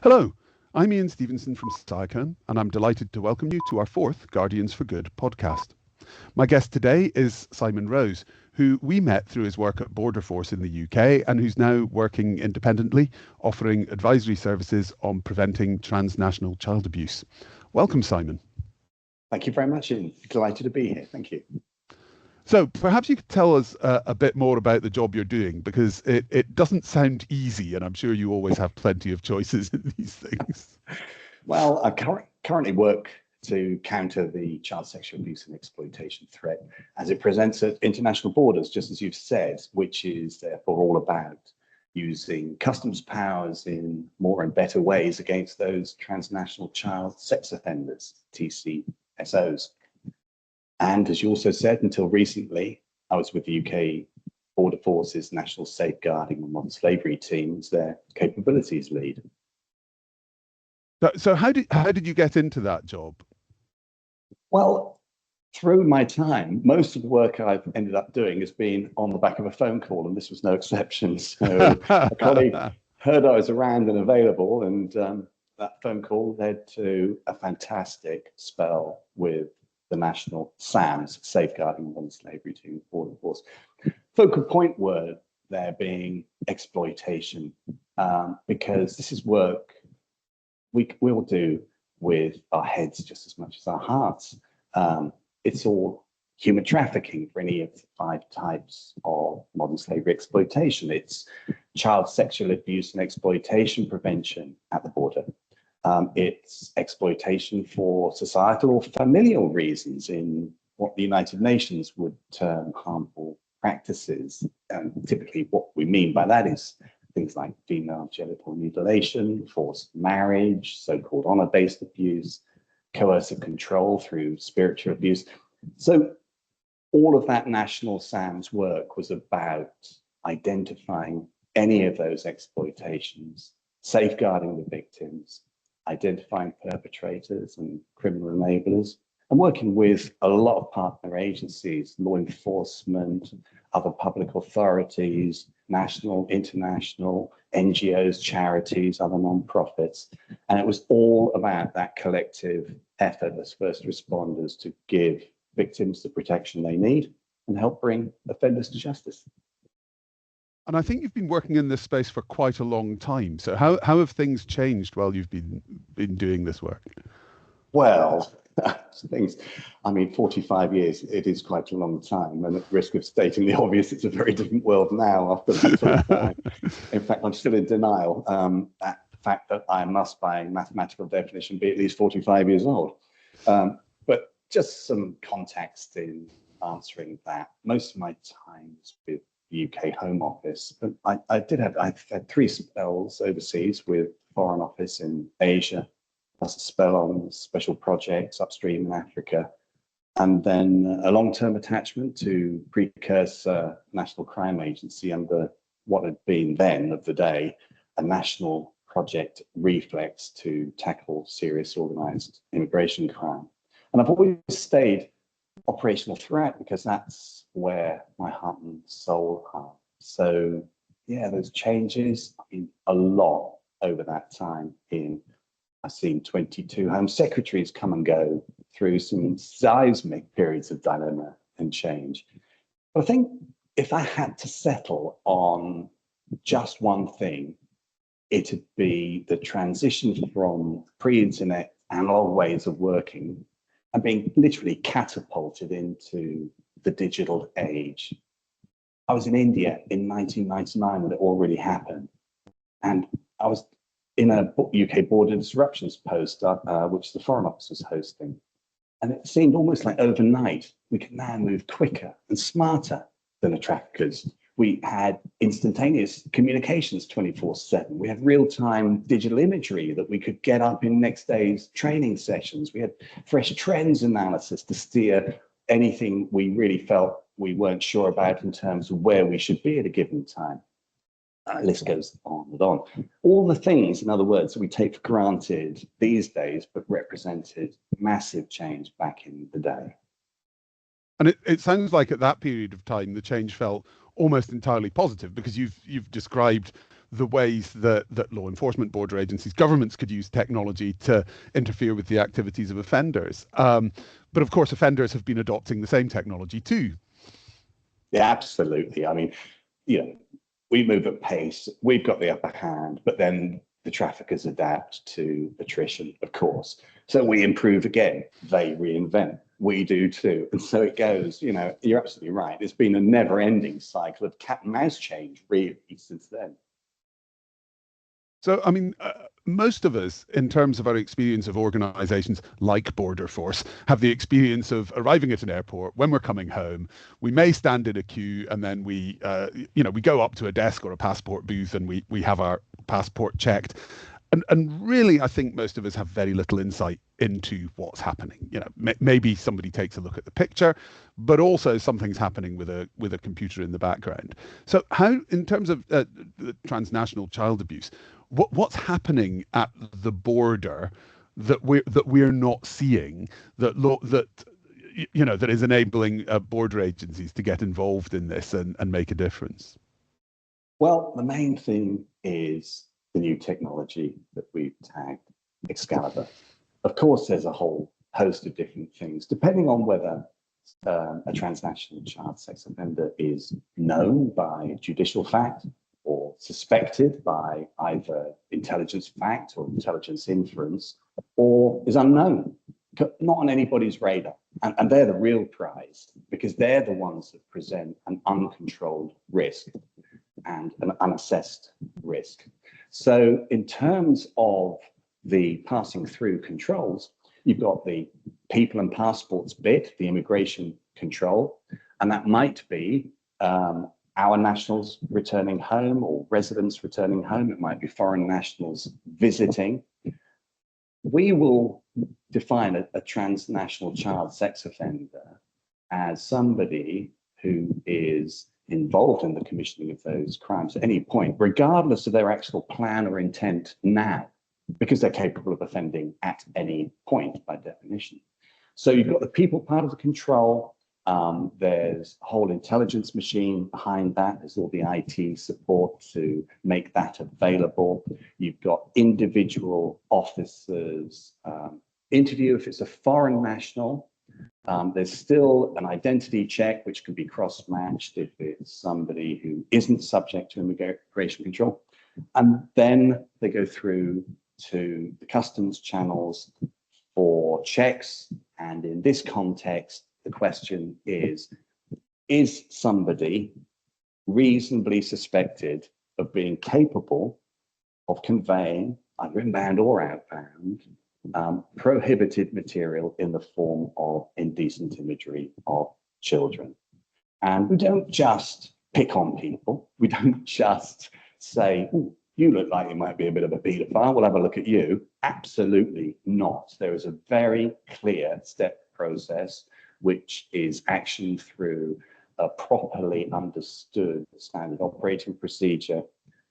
Hello, I'm Ian Stevenson from Cyacomb, and I'm delighted to welcome you to our fourth Guardians for Good podcast. My guest today is Simon Rose, who we met through his work at Border Force in the UK and who's now working independently, offering advisory services on preventing transnational child abuse. Welcome, Simon. Thank you very much, Ian. Delighted to be here. Thank you. So perhaps you could tell us a bit more about the job you're doing, because it doesn't sound easy, and I'm sure you always have plenty of choices in these things. Well, I currently work to counter the child sexual abuse and exploitation threat as it presents at international borders, just as you've said, which is therefore all about using customs powers in more and better ways against those transnational child sex offenders, TCSOs. And as you also said, until recently, I was with the UK Border Force's National Safeguarding and Modern Slavery Team as their capabilities lead. So how did you get into that job? Well, through my time, most of the work I've ended up doing has been on the back of a phone call, and this was no exception. So a colleague heard I was around and available, and that phone call led to a fantastic spell with the National SAMS, Safeguarding and Modern Slavery Team, Border Force. Focal point word there being exploitation, because this is work we'll do with our heads just as much as our hearts. It's all human trafficking for any of the 5 types of modern slavery exploitation. It's child sexual abuse and exploitation prevention at the border. It's exploitation for societal or familial reasons in what the United Nations would term harmful practices. And typically what we mean by that is things like female genital mutilation, forced marriage, so-called honor-based abuse, coercive control through spiritual abuse. So all of that national SAMS work was about identifying any of those exploitations, safeguarding the victims, identifying perpetrators and criminal enablers, and working with a lot of partner agencies, law enforcement, other public authorities, national, international, NGOs, charities, other non-profits. And it was all about that collective effort as first responders to give victims the protection they need and help bring offenders to justice. And I think you've been working in this space for quite a long time. So how have things changed while you've been doing this work? Well, 45 years, it is quite a long time. And at risk of stating the obvious, it's a very different world now after that sort of time. In fact, I'm still in denial at the fact that I must, by mathematical definition, be at least 45 years old. But just some context in answering that. Most of my time is with the UK Home Office. But I've had 3 spells overseas with Foreign Office in Asia, plus a spell on special projects upstream in Africa, and then a long-term attachment to precursor National Crime Agency under what had been then of the day a national project Reflex to tackle serious organised immigration crime. And I've always stayed operational throughout because that's where my heart and soul are. So yeah, those changes, a lot over that time. I've seen 22 Home Secretaries come and go through some seismic periods of dilemma and change. But I think if I had to settle on just one thing, it'd be the transition from pre-internet analog ways of working and being literally catapulted into the digital age. I was in India in 1999 when it all really happened. And I was in a UK border disruptions post, which the Foreign Office was hosting. And it seemed almost like overnight, we could now move quicker and smarter than the traffickers. We had instantaneous communications 24/7. We had real-time digital imagery that we could get up in next day's training sessions. We had fresh trends analysis to steer anything we really felt we weren't sure about in terms of where we should be at a given time. The list goes on and on. All the things, in other words, that we take for granted these days, but represented massive change back in the day. And it sounds like at that period of time, the change felt almost entirely positive, because you've described the ways that law enforcement, border agencies, governments could use technology to interfere with the activities of offenders. But of course, offenders have been adopting the same technology too. Yeah, absolutely. I mean, we move at pace, we've got the upper hand, but then the traffickers adapt to attrition, of course. So we improve again, they reinvent, we do too. And so it goes, you're absolutely right. It's been a never ending cycle of cat and mouse change really since then. So, I mean, most of us, in terms of our experience of organisations like Border Force, have the experience of arriving at an airport. When we're coming home, we may stand in a queue, and then we go up to a desk or a passport booth, and we have our passport checked. And really, I think most of us have very little insight into what's happening. Maybe somebody takes a look at the picture, but also something's happening with a computer in the background. So, how, in terms of transnational child abuse, what's happening at the border that we're not seeing that is enabling border agencies to get involved in this and make a difference? Well, the main thing is the new technology that we've tagged Excalibur. Of course, there's a whole host of different things, depending on whether a transnational child sex offender is known by judicial fact or suspected by either intelligence fact or intelligence inference, or is unknown, not on anybody's radar. And they're the real prize, because they're the ones that present an uncontrolled risk and an unassessed risk. So in terms of the passing through controls, you've got the people and passports bit, the immigration control, and that might be our nationals returning home or residents returning home. It might be foreign nationals visiting. We will define a transnational child sex offender as somebody who is involved in the commissioning of those crimes at any point, regardless of their actual plan or intent now, because they're capable of offending at any point by definition. So you've got the people part of the control. There's a whole intelligence machine behind that. There's all the IT support to make that available. You've got individual officers interview if it's a foreign national. There's still an identity check, which could be cross-matched if it's somebody who isn't subject to immigration control. And then they go through to the customs channels for checks. And in this context, the question is somebody reasonably suspected of being capable of conveying, either inbound or outbound, prohibited material in the form of indecent imagery of children? And we don't just pick on people. We don't just say, "Ooh, you look like you might be a bit of a paedophile, we'll have a look at you." Absolutely not. There is a very clear step process, which is action through a properly understood standard operating procedure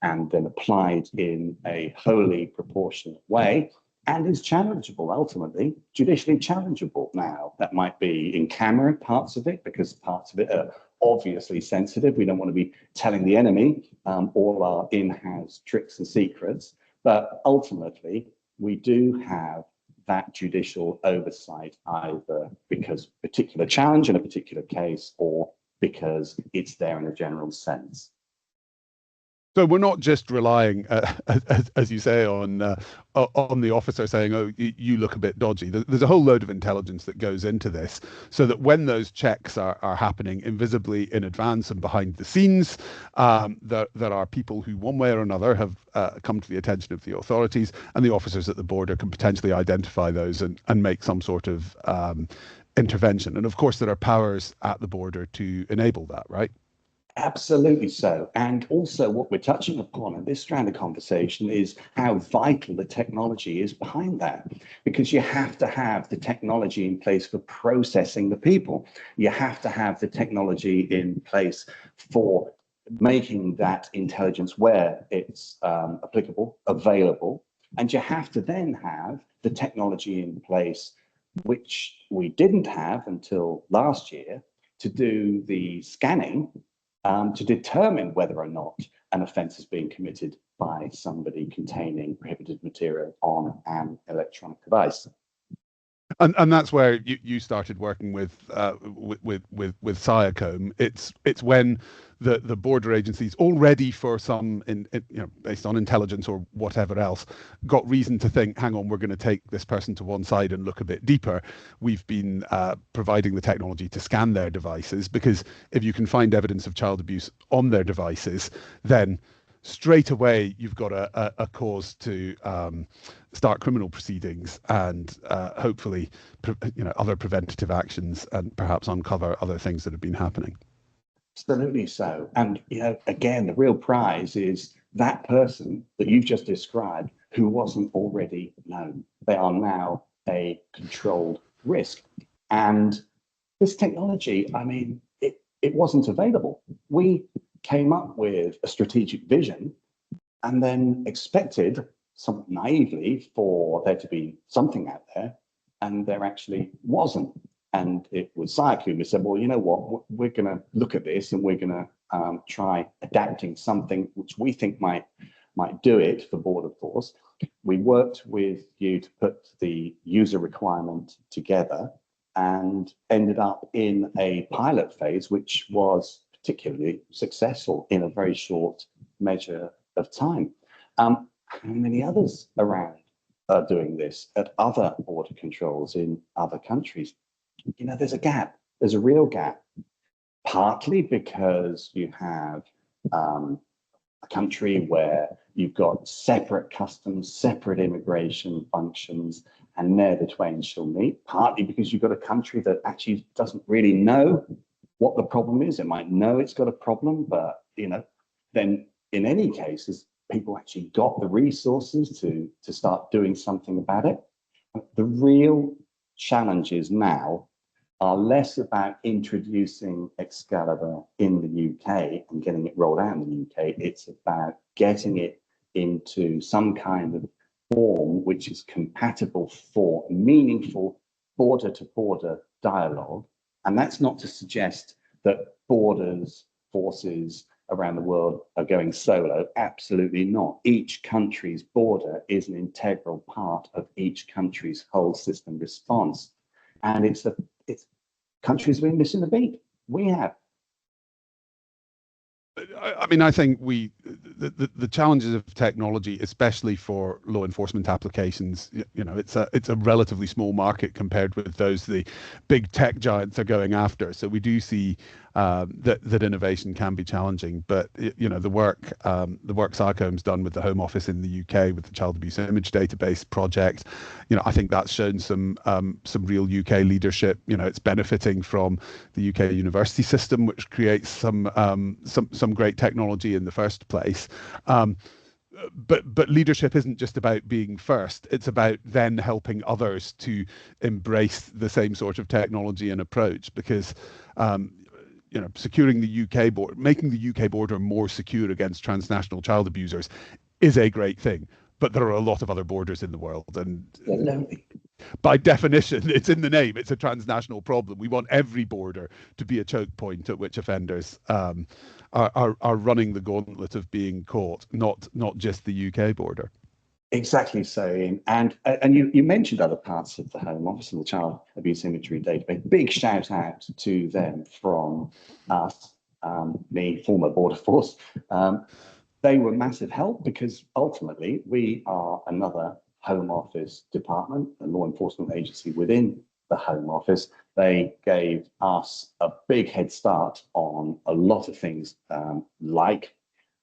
and then applied in a wholly proportionate way, and is challengeable, ultimately, judicially challengeable. Now, that might be in camera, parts of it, because parts of it are obviously sensitive. We don't want to be telling the enemy all our in-house tricks and secrets, but ultimately, we do have that judicial oversight, either because particular challenge in a particular case or because it's there in a general sense. So we're not just relying, as you say, on the officer saying, "Oh, you look a bit dodgy." There's a whole load of intelligence that goes into this, so that when those checks are happening invisibly in advance and behind the scenes, there are people who, one way or another, have come to the attention of the authorities, and the officers at the border can potentially identify those and make some sort of intervention. And of course, there are powers at the border to enable that, right? Absolutely so. And also what we're touching upon in this strand of conversation is how vital the technology is behind that, because you have to have the technology in place for processing the people. You have to have the technology in place for making that intelligence, where it's applicable, available. And you have to then have the technology in place, which we didn't have until last year, to do the scanning to determine whether or not an offence is being committed by somebody containing prohibited material on an electronic device. And that's where you started working with Cyacomb. It's when the border agencies, already for some based on intelligence or whatever else, got reason to think, hang on, we're going to take this person to one side and look a bit deeper. We've been providing the technology to scan their devices, because if you can find evidence of child abuse on their devices, then straight away you've got a cause to start criminal proceedings and hopefully other preventative actions, and perhaps uncover other things that have been happening. Absolutely so. And again, the real prize is that person that you've just described who wasn't already known. They are now a controlled risk. And this technology, I mean, it wasn't available. We came up with a strategic vision and then expected, somewhat naively, for there to be something out there, and there actually wasn't. And it was Cyacomb who said, well, you know what, we're going to look at this and we're going to try adapting something which we think might do it for Border Force. We worked with you to put the user requirement together and ended up in a pilot phase, which was particularly successful in a very short measure of time. How many others around are doing this at other border controls in other countries? There's a gap. There's a real gap, partly because you have a country where you've got separate customs, separate immigration functions, and ne'er the twain shall meet, partly because you've got a country that actually doesn't really know what the problem is. It might know it's got a problem, but then in any case, has people actually got the resources to start doing something about it? The real challenges now are less about introducing Excalibur in the UK and getting it rolled out in the UK. It's about getting it into some kind of form which is compatible for meaningful border-to-border dialogue. And that's not to suggest that borders, forces around the world are going solo. Absolutely not. Each country's border is an integral part of each country's whole system response. And it's countries have been missing the beat. We have. I mean, I think the challenges of technology, especially for law enforcement applications, it's a relatively small market compared with those the big tech giants are going after. So we do see that innovation can be challenging. But the work Cyacom's done with the Home Office in the UK with the Child Abuse Image Database project, I think that's shown some real UK leadership. It's benefiting from the UK university system, which creates some great technology in the first place. But leadership isn't just about being first. It's about then helping others to embrace the same sort of technology and approach, because securing the UK border, making the UK border more secure against transnational child abusers is a great thing. But there are a lot of other borders in the world, and by definition, it's in the name. It's a transnational problem. We want every border to be a choke point at which offenders are running the gauntlet of being caught, not just the UK border. Exactly so, Ian. And you mentioned other parts of the Home Office and the Child Abuse Imagery Database. Big shout out to them from us, me, former Border Force. They were massive help, because ultimately we are another Home Office department, a law enforcement agency within the Home Office. They gave us a big head start on a lot of things, like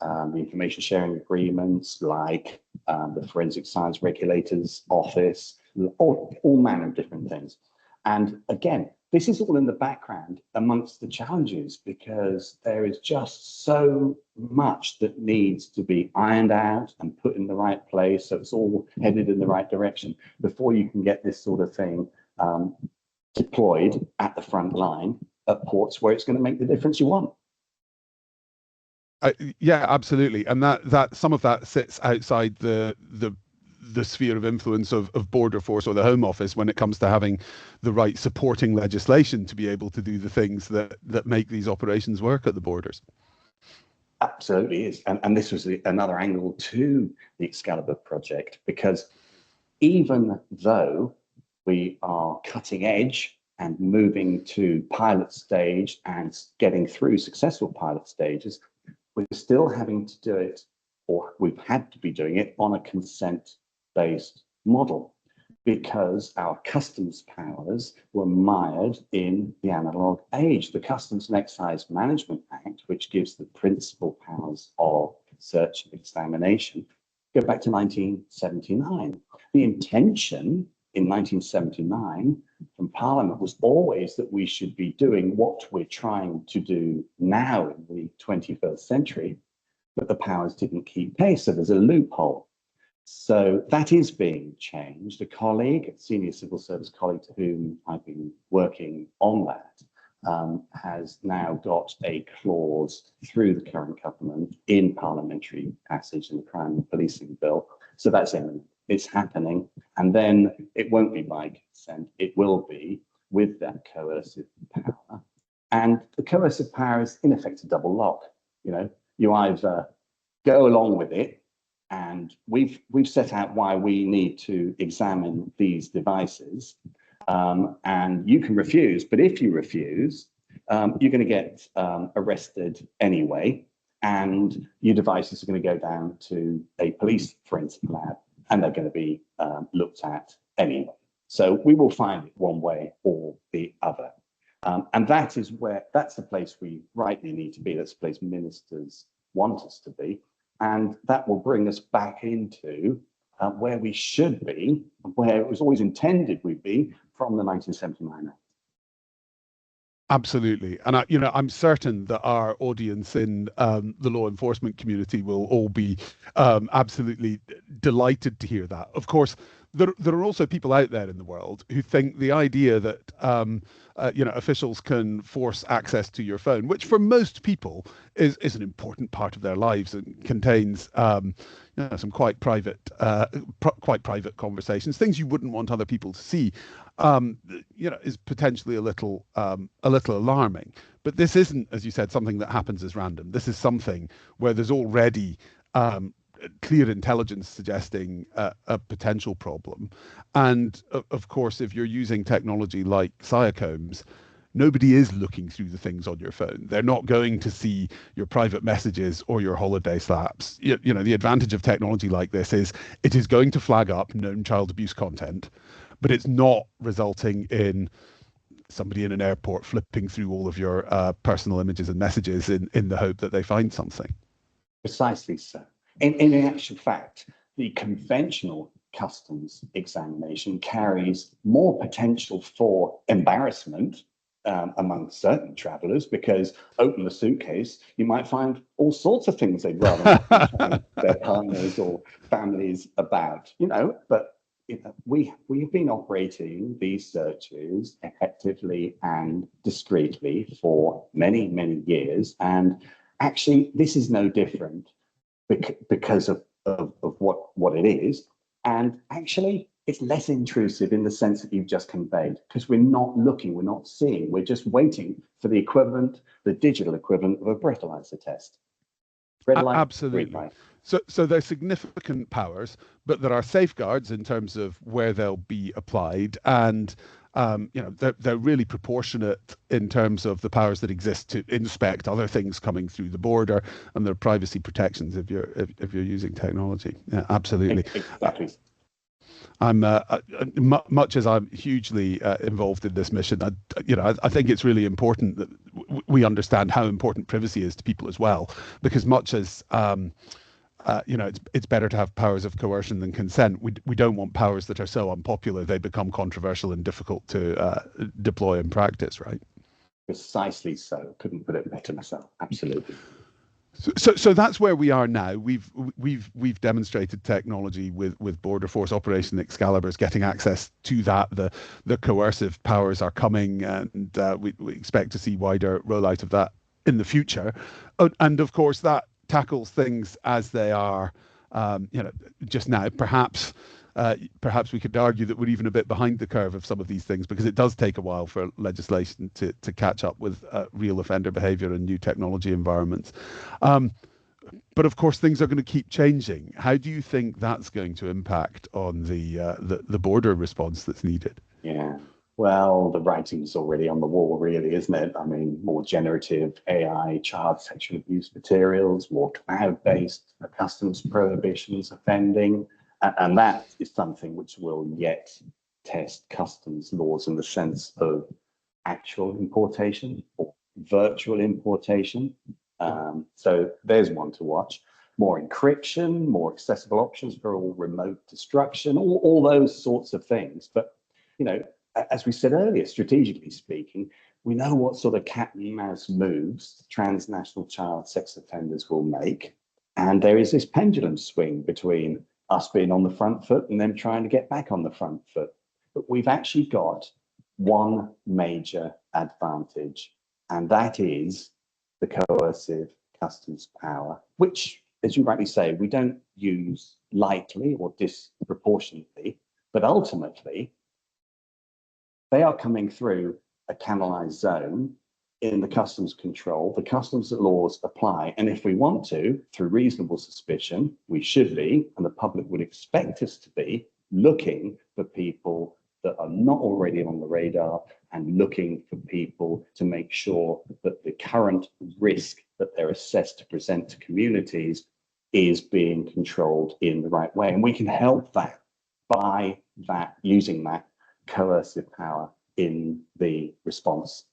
the information sharing agreements, like the Forensic Science Regulators Office, all manner of different things. And again, this is all in the background amongst the challenges, because there is just so much that needs to be ironed out and put in the right place, so it's all headed in the right direction before you can get this sort of thing deployed at the front line at ports where it's going to make the difference you want. Yeah, absolutely. And that some of that sits outside the sphere of influence of Border Force or the Home Office when it comes to having the right supporting legislation to be able to do the things that make these operations work at the borders. Absolutely is. And this was another angle to the Excalibur project, because even though we are cutting edge and moving to pilot stage and getting through successful pilot stages, we're still having to do it, or we've had to be doing it on a consent-based model, because our customs powers were mired in the analog age. The Customs and Excise Management Act, which gives the principal powers of search and examination, go back to 1979. The intention in 1979 from Parliament was always that we should be doing what we're trying to do now in the 21st century, but the powers didn't keep pace, so there's a loophole. So that is being changed. A colleague, a senior civil service colleague to whom I've been working on that, has now got a clause through the current government in parliamentary passage in the Crime and Policing Bill. So that's imminent. It's happening. And then it won't be by consent. It will be with that coercive power. And the coercive power is in effect a double lock. You know, you either go along with it, and we've set out why we need to examine these devices, and you can refuse. But if you refuse, you're going to get arrested anyway, and your devices are going to go down to a police forensic lab, and they're going to be looked at anyway. So we will find it one way or the other. And that's the place we rightly need to be. That's the place ministers want us to be. And that will bring us back into where we should be, where it was always intended we'd be from the 1979 Act. Absolutely. And I'm certain that our audience in the law enforcement community will all be absolutely delighted to hear that. Of course, there are also people out there in the world who think the idea that officials can force access to your phone, which for most people is an important part of their lives and contains some quite private conversations, things you wouldn't want other people to see, is potentially a little alarming. But this isn't, as you said, something that happens as random. This is something where there's already clear intelligence suggesting a potential problem. And of course, if you're using technology like Cyacombs, nobody is looking through the things on your phone. They're not going to see your private messages or your holiday slaps. The advantage of technology like this is it is going to flag up known child abuse content, but it's not resulting in somebody in an airport flipping through all of your personal images and messages in the hope that they find something. Precisely so. In actual fact, the conventional customs examination carries more potential for embarrassment among certain travellers, because open the suitcase, you might find all sorts of things they'd rather not tell their partners or families about, but we have been operating these searches effectively and discreetly for many, many years. And actually, this is no different because of what it is. And actually, it's less intrusive in the sense that you've just conveyed, because we're not looking, we're not seeing, we're just waiting for the equivalent, the digital equivalent of a breathalyzer test. Red light, absolutely. So they're significant powers, but there are safeguards in terms of where they'll be applied, and they're really proportionate in terms of the powers that exist to inspect other things coming through the border, and there are privacy protections if you're using technology. Yeah, absolutely. Exactly. I'm much as I'm hugely involved in this mission, I think it's really important that we understand how important privacy is to people as well, because much as it's better to have powers of coercion than consent. We don't want powers that are so unpopular they become controversial and difficult to deploy in practice, right? Precisely so. Couldn't put it better myself. Absolutely. So that's where we are now. We've demonstrated technology with Border Force Operation Excalibur is getting access to that. The coercive powers are coming, and we expect to see wider rollout of that in the future. And of course, that tackles things as they are, just now. Perhaps perhaps we could argue that we're even a bit behind the curve of some of these things, because it does take a while for legislation to catch up with real offender behavior and new technology environments. But of course, things are going to keep changing. How do you think that's going to impact on the border response that's needed? Yeah. Well, the writing's already on the wall, really, isn't it? I mean, more generative AI, child sexual abuse materials, more cloud-based customs prohibitions, offending. And that is something which will yet test customs laws in the sense of actual importation or virtual importation. So there's one to watch. More encryption, more accessible options for all remote destruction, all those sorts of things. But, you know, as we said earlier, strategically speaking, we know what sort of cat and mouse moves transnational child sex offenders will make. And there is this pendulum swing between us being on the front foot and them trying to get back on the front foot. But we've actually got one major advantage, and that is the coercive customs power, which, as you rightly say, we don't use lightly or disproportionately, but ultimately, they are coming through a canalized zone in the customs control. The customs laws apply. And if we want to, through reasonable suspicion, we should be, and the public would expect us to be, looking for people that are not already on the radar and looking for people to make sure that the current risk that they're assessed to present to communities is being controlled in the right way. And we can help that by using that coercive power in the response.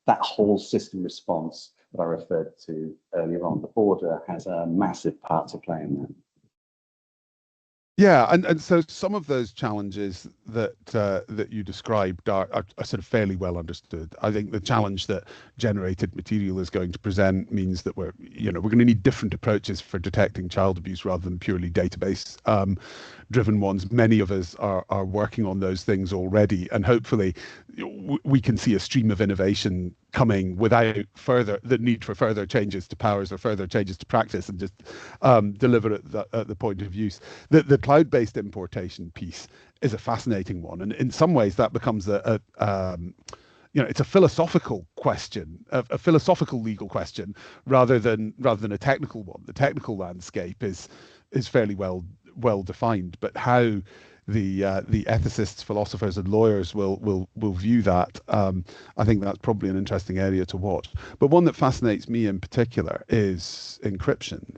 That whole system response that I referred to earlier on the border has a massive part to play in that. Yeah, and so some of those challenges that you described are sort of fairly well understood. I think the challenge that generated material is going to present means that we're going to need different approaches for detecting child abuse rather than purely database driven ones. Many of us are working on those things already, and hopefully we can see a stream of innovation coming without the need for further changes to powers or further changes to practice, and just deliver at the point of use. The cloud-based importation piece is a fascinating one, and in some ways that becomes it's a philosophical question, a philosophical legal question, rather than a technical one. The technical landscape is fairly well defined, but how the ethicists, philosophers, and lawyers will view that, I think that's probably an interesting area to watch. But one that fascinates me in particular is encryption.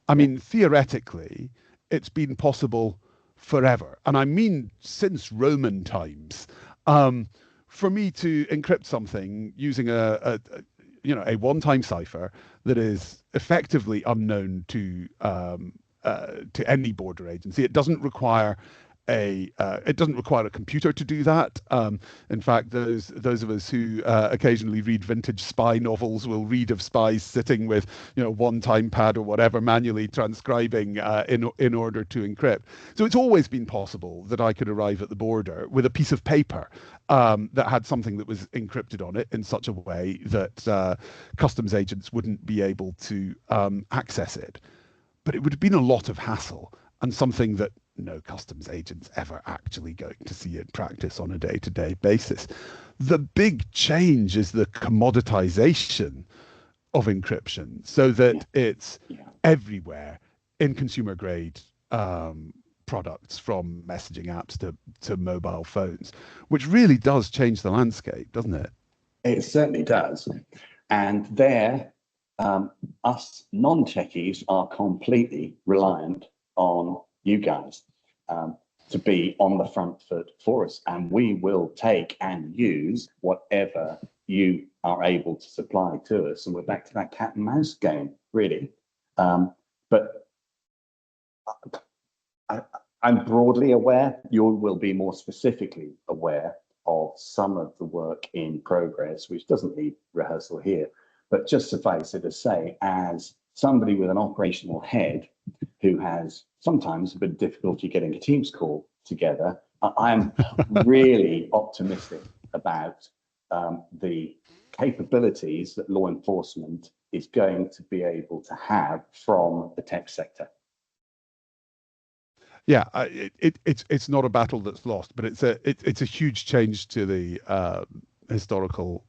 I mean, theoretically, it's been possible forever, and I mean since Roman times, for me to encrypt something using a one-time cipher that is effectively unknown to any border agency. It doesn't require a computer to do that. In fact, those of us who occasionally read vintage spy novels will read of spies sitting with one time pad or whatever, manually transcribing in order to encrypt. So it's always been possible that I could arrive at the border with a piece of paper that had something that was encrypted on it in such a way that customs agents wouldn't be able to access it. But it would have been a lot of hassle, and something that no customs agent's ever actually going to see in practice on a day-to-day basis. The big change is the commoditization of encryption, so that it's everywhere in consumer grade products, from messaging apps to mobile phones, which really does change the landscape, doesn't it? It certainly does. And there, us non-techies are completely reliant on you guys to be on the front foot for us, and we will take and use whatever you are able to supply to us, and we're back to that cat and mouse game, really. But I'm broadly aware, you will be more specifically aware of some of the work in progress, which doesn't need rehearsal here, but just suffice it to say, as somebody with an operational head who has sometimes a bit of difficulty getting a Teams call together, I'm really optimistic about the capabilities that law enforcement is going to be able to have from the tech sector. Yeah, it's not a battle that's lost, but it's a huge change to the historical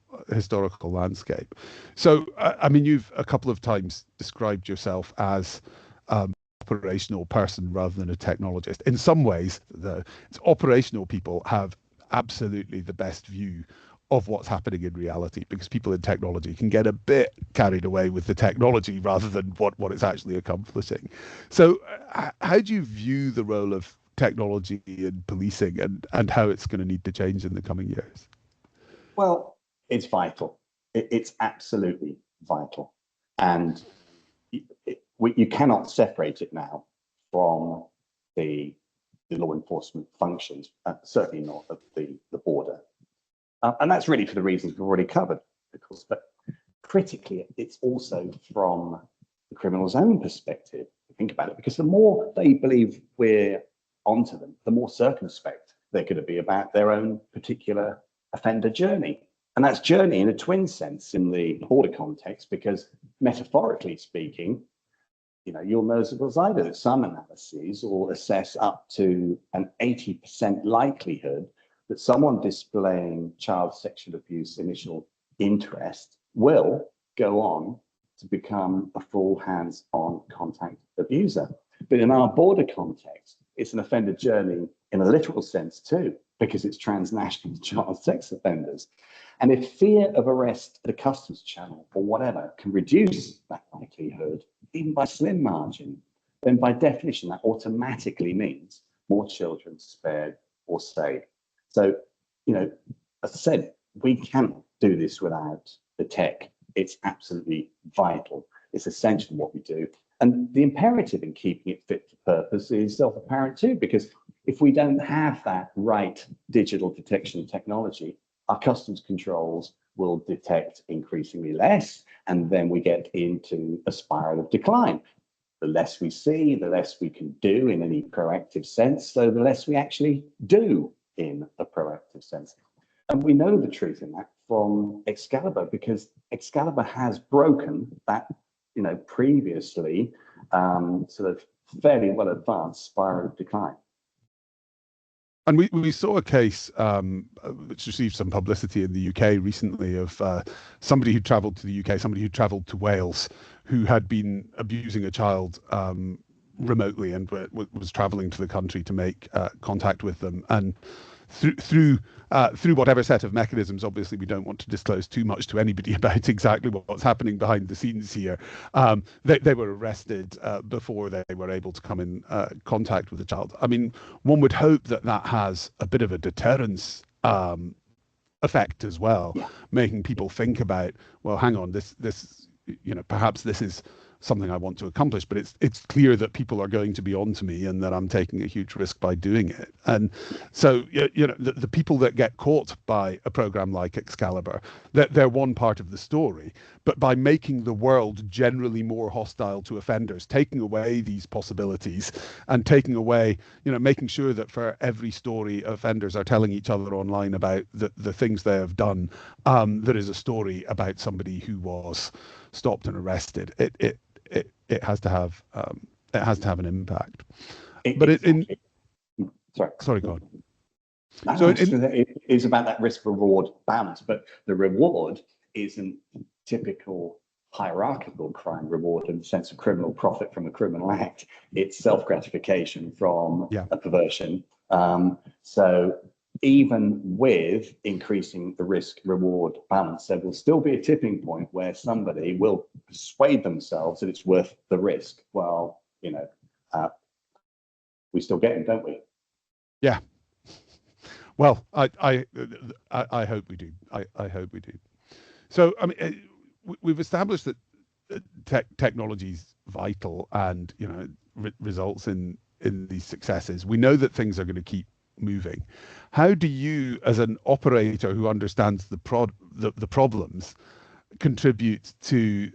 landscape. So, I mean, you've a couple of times described yourself as operational person rather than a technologist. In some ways, the operational people have absolutely the best view of what's happening in reality, because people in technology can get a bit carried away with the technology rather than what it's actually accomplishing. So how do you view the role of technology in policing, and how it's going to need to change in the coming years? Well, it's vital. It's absolutely vital. And you cannot separate it now from the, the law enforcement functions, certainly not at the border. And that's really for the reasons we've already covered, of course. But critically, it's also from the criminal's own perspective. Think about it, because the more they believe we're onto them, the more circumspect they're going to be about their own particular offender journey. And that's journey in a twin sense in the border context, because metaphorically speaking, you'll know as well as I do that some analyses will assess up to an 80% likelihood that someone displaying child sexual abuse initial interest will go on to become a full hands-on contact abuser. But in our border context, it's an offender journey in a literal sense too, because it's transnational child sex offenders. And if fear of arrest at a customs channel or whatever can reduce that likelihood, even by slim margin, then by definition, that automatically means more children spared or saved. So, as I said, we cannot do this without the tech. It's absolutely vital. It's essential what we do. And the imperative in keeping it fit for purpose is self-apparent too, because if we don't have that right digital detection technology, our customs controls will detect increasingly less, and then we get into a spiral of decline. The less we see, the less we can do in any proactive sense, so the less we actually do in a proactive sense. And we know the truth in that from Excalibur, because Excalibur has broken that, previously sort of fairly well advanced spiral of decline. And we saw a case which received some publicity in the UK recently of somebody who travelled to the UK, somebody who travelled to Wales, who had been abusing a child remotely and was travelling to the country to make contact with them. And through whatever set of mechanisms, obviously we don't want to disclose too much to anybody about exactly what's happening behind the scenes here. They were arrested before they were able to come in contact with the child. I mean, one would hope that has a bit of a deterrence effect as well, making people think about, well, hang on, this perhaps this is something I want to accomplish, but it's clear that people are going to be onto me and that I'm taking a huge risk by doing it. And so, the people that get caught by a program like Excalibur, they're one part of the story, but by making the world generally more hostile to offenders, taking away these possibilities and taking away, making sure that for every story offenders are telling each other online about the things they have done, there is a story about somebody who was stopped and arrested. It has to have an impact. Sorry, go on. So it is about that risk reward balance, but the reward isn't typical hierarchical crime reward in the sense of criminal profit from a criminal act. It's self-gratification from a perversion. So even with increasing the risk reward balance, there will still be a tipping point where somebody will persuade themselves that it's worth the risk. Well, we still get them, don't we? Yeah. Well, I hope we do. I hope we do. So, I mean, we've established that technology is vital and, results in these successes. We know that things are going to keep moving. How do you, as an operator who understands the problems, contribute to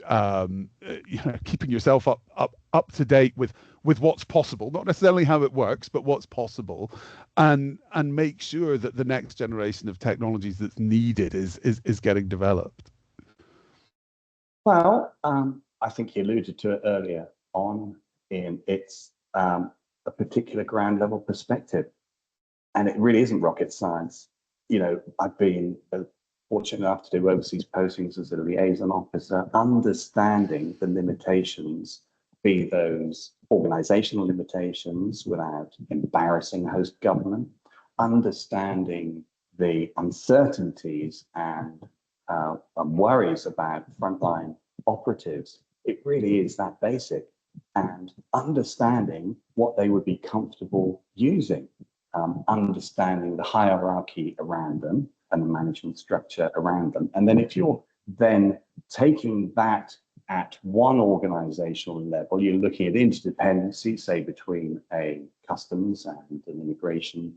keeping yourself up to date with what's possible, not necessarily how it works, but what's possible, and make sure that the next generation of technologies that's needed is getting developed? Well, I think you alluded to it earlier on. It's a particular ground level perspective. And it really isn't rocket science. I've been fortunate enough to do overseas postings as a liaison officer, understanding the limitations, be those organizational limitations without embarrassing host government, understanding the uncertainties and worries about frontline operatives. It really is that basic, and understanding what they would be comfortable using, understanding the hierarchy around them and the management structure around them. And then if you're then taking that at one organizational level, you're looking at interdependency, say, between a customs and an immigration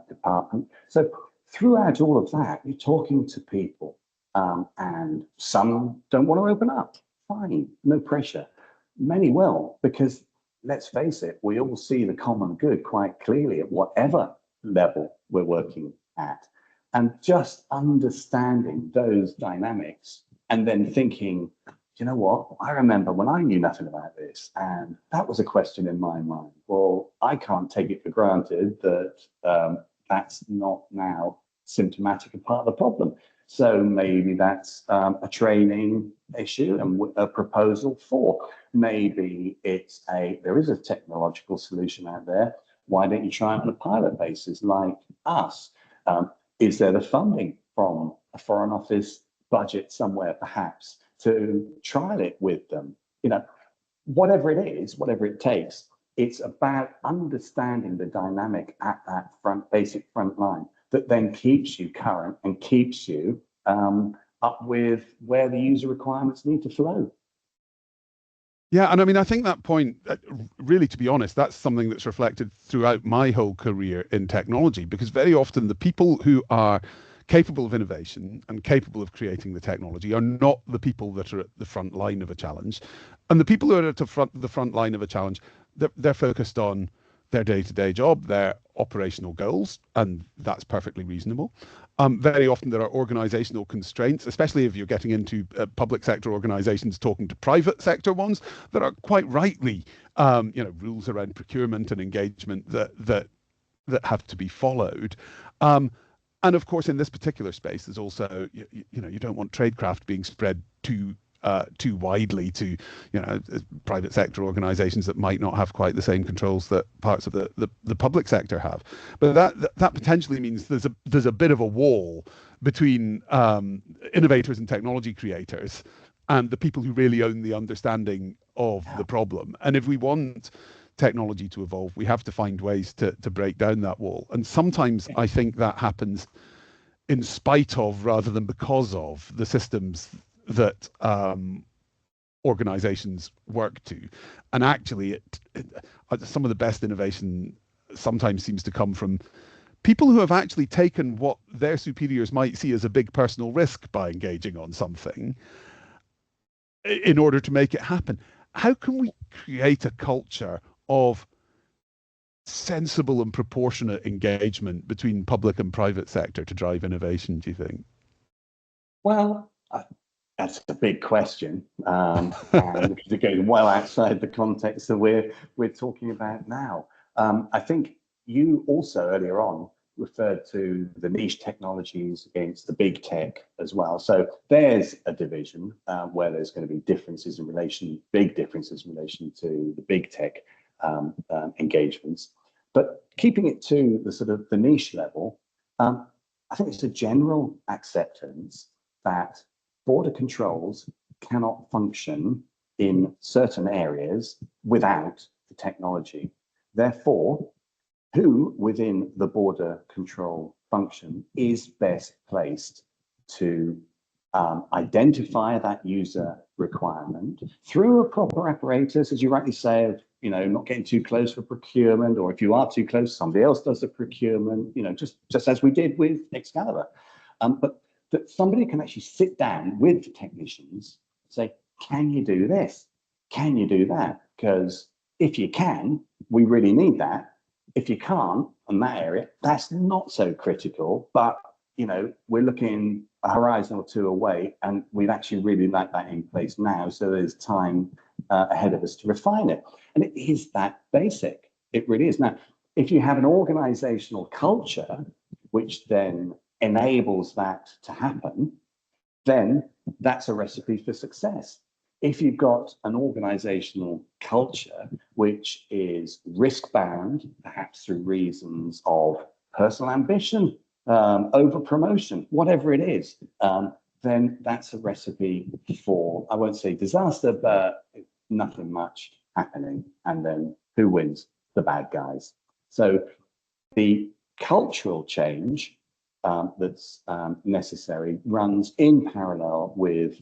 department. So throughout all of that, you're talking to people, and some don't want to open up. Fine, no pressure. Many will, because let's face it, we all see the common good quite clearly at whatever level we're working at. And just understanding those dynamics and then thinking, you know what, I remember when I knew nothing about this, and that was a question in my mind. Well, I can't take it for granted that that's not now symptomatic of part of the problem. So maybe that's a training issue and a proposal for. Maybe it's there is a technological solution out there. Why don't you try it on a pilot basis like us? Is there the funding from a Foreign Office budget somewhere, perhaps, to trial it with them? Whatever it is, whatever it takes, it's about understanding the dynamic at that basic front line that then keeps you current and keeps you up with where the user requirements need to flow. Yeah, and I mean, I think that point, really, to be honest, that's something that's reflected throughout my whole career in technology, because very often the people who are capable of innovation and capable of creating the technology are not the people that are at the front line of a challenge. And the people who are at the front line of a challenge, they're focused on their day-to-day job, their operational goals, and that's perfectly reasonable. Very often there are organizational constraints, especially if you're getting into public sector organizations talking to private sector ones that are quite rightly, rules around procurement and engagement that have to be followed. And of course, in this particular space, there's also, you don't want tradecraft being spread too widely to, private sector organizations that might not have quite the same controls that parts of the public sector have. But that potentially means there's a bit of a wall between innovators and technology creators and the people who really own the understanding of the problem. And if we want technology to evolve, we have to find ways to break down that wall. And sometimes I think that happens in spite of, rather than because of, the systems that organizations work to. And actually, some of the best innovation sometimes seems to come from people who have actually taken what their superiors might see as a big personal risk by engaging on something in order to make it happen. How can we create a culture of sensible and proportionate engagement between public and private sector to drive innovation, do you think? Well, that's a big question, and it goes well outside the context that we're talking about now. I think you also earlier on referred to the niche technologies against the big tech as well. So there's a division where there's going to be big differences in relation to the big tech engagements. But keeping it to the sort of the niche level, I think it's a general acceptance that border controls cannot function in certain areas without the technology. Therefore, who within the border control function is best placed to identify that user requirement through a proper apparatus, as you rightly say, of not getting too close for procurement, or if you are too close, somebody else does the procurement, just as we did with Excalibur. But that somebody can actually sit down with the technicians and say, can you do this? Can you do that? Because if you can, we really need that. If you can't in that area, that's not so critical, but we're looking a horizon or two away, and we'd actually really like that in place now. So there's time ahead of us to refine it. And it is that basic. It really is. Now, if you have an organizational culture which then enables that to happen, then that's a recipe for success. If you've got an organizational culture which is risk bound, perhaps through reasons of personal ambition, over promotion, whatever it is, then that's a recipe for, I won't say disaster, but nothing much happening. And then who wins? The bad guys. So the cultural change that's necessary runs in parallel with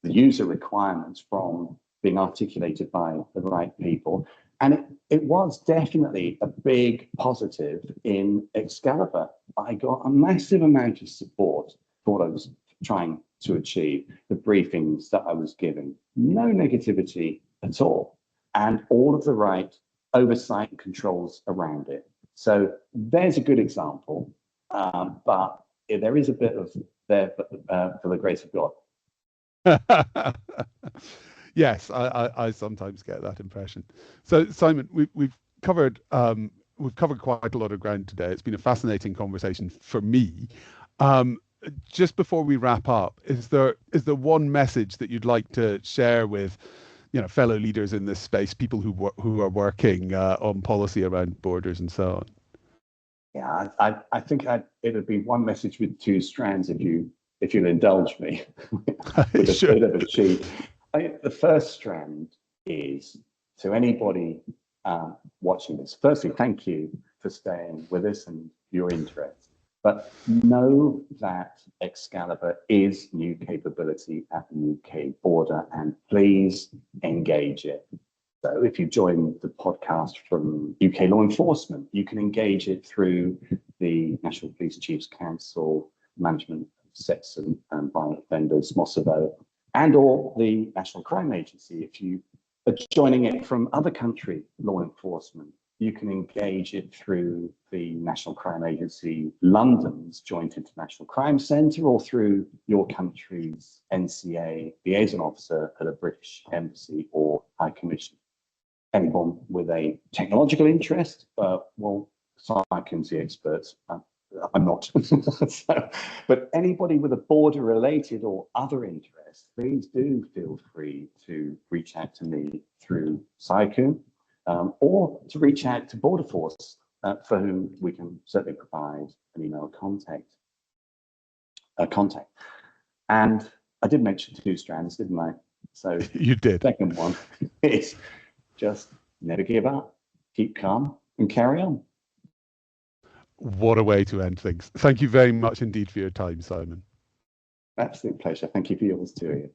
the user requirements from being articulated by the right people. And it was definitely a big positive in Excalibur. I got a massive amount of support for what I was trying to achieve, the briefings that I was given, no negativity at all, and all of the right oversight and controls around it. So there's a good example, but there is a bit of there for the grace of God. Yes, I sometimes get that impression. So Simon, we've covered quite a lot of ground today. It's been a fascinating conversation for me. Just before we wrap up, is there one message that you'd like to share with, fellow leaders in this space, people who are working on policy around borders and so on? Yeah, I think it would be one message with two strands, if you'll indulge me, with a bit of a cheat. The first strand is to anybody watching this. Firstly, thank you for staying with us and your interest. But know that Excalibur is new capability at the UK border, and please engage it. So if you join the podcast from UK law enforcement, you can engage it through the National Police Chiefs Council, Management of Sex and Violent Offenders, MOSAVO, and or the National Crime Agency. If you are joining it from other country law enforcement, you can engage it through the National Crime Agency London's Joint International Crime Centre, or through your country's NCA liaison officer at a British embassy or High Commission. Anyone with a technological interest, well, Cyacomb the experts. I'm not. But anybody with a border related or other interest, please do feel free to reach out to me through Cyacomb, or to reach out to Border Force, for whom we can certainly provide an email contact. And I did mention two strands, didn't I? So you did. Second one is just never give up, keep calm, and carry on. What a way to end things. Thank you very much indeed for your time, Simon. Absolute pleasure. Thank you for yours too, Ian.